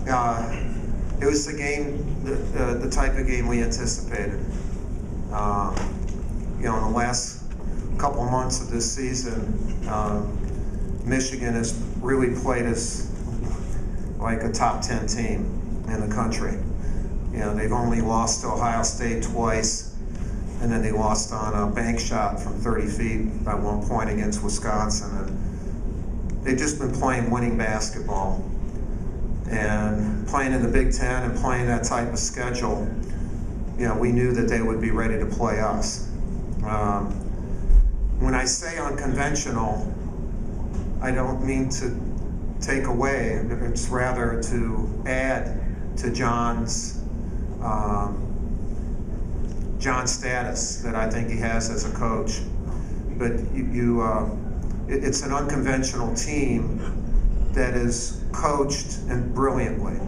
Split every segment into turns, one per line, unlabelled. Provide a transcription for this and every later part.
It was the type of game we anticipated. In the last couple of months of this season, Michigan has really played us like a top 10 team in the country. They've only lost to Ohio State twice, and then they lost on a bank shot from 30 feet by 1 point against Wisconsin. And they've just been playing winning basketball. And playing in the Big Ten and playing that type of schedule, we knew that they would be ready to play us. When I say unconventional, I don't mean to take away, it's rather to add to John's status that I think he has as a coach. But it's an unconventional team that is coached and brilliantly,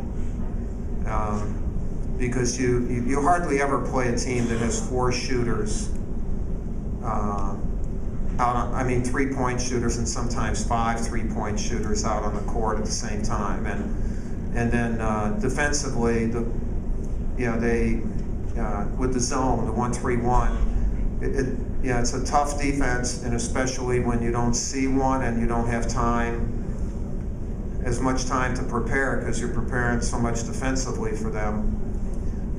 because you hardly ever play a team that has 4 shooters out on, 3-point shooters, and sometimes 5 3-point shooters out on the court at the same time, and then defensively, they with the zone, the 1-3-1, it's a tough defense, and especially when you don't see one and you don't have as much time to prepare, because you're preparing so much defensively for them.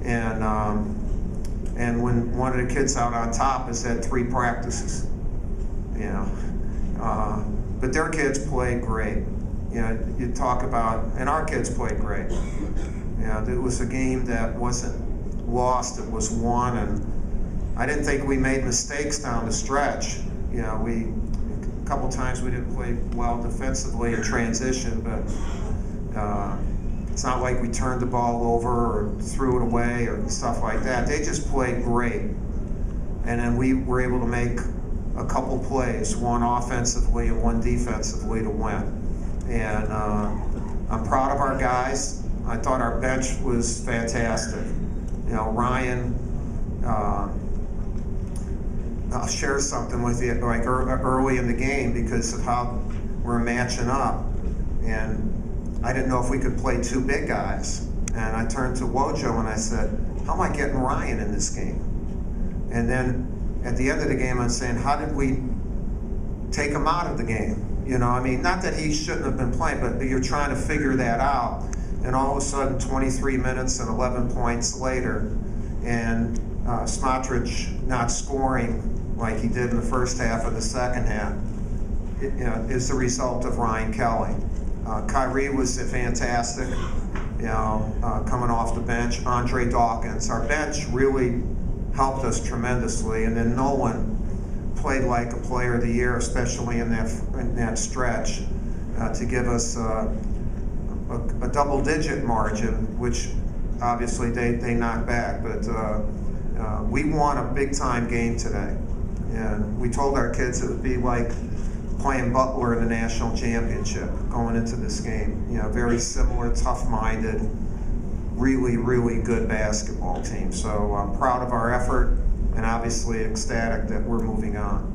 And when one of the kids out on top has had 3 practices, but their kids played great. You talk about, and our kids played great. It was a game that wasn't lost, it was won, and I didn't think we made mistakes down the stretch. A couple times we didn't play well defensively in transition, but it's not like we turned the ball over or threw it away or stuff like that. They just played great. And then we were able to make a couple plays, one offensively and one defensively, to win. And I'm proud of our guys. I thought our bench was fantastic. Ryan, I'll share something with you, like early in the game, because of how we're matching up. And I didn't know if we could play 2 big guys. And I turned to Wojo and I said, how am I getting Ryan in this game? And then at the end of the game, I'm saying, how did we take him out of the game? Not that he shouldn't have been playing, but you're trying to figure that out. And all of a sudden, 23 minutes and 11 points later, and Smotrich not scoring like he did in the first half of the second half, is the result of Ryan Kelly. Kyrie was fantastic, coming off the bench. Andre Dawkins, our bench really helped us tremendously, and then Nolan played like a player of the year, especially in that stretch, to give us a double-digit margin, which obviously they knocked back. But we won a big-time game today, and we told our kids it would be like playing Butler in the national championship going into this game. Very similar, tough-minded, really, really good basketball team. So I'm proud of our effort, and obviously ecstatic that we're moving on.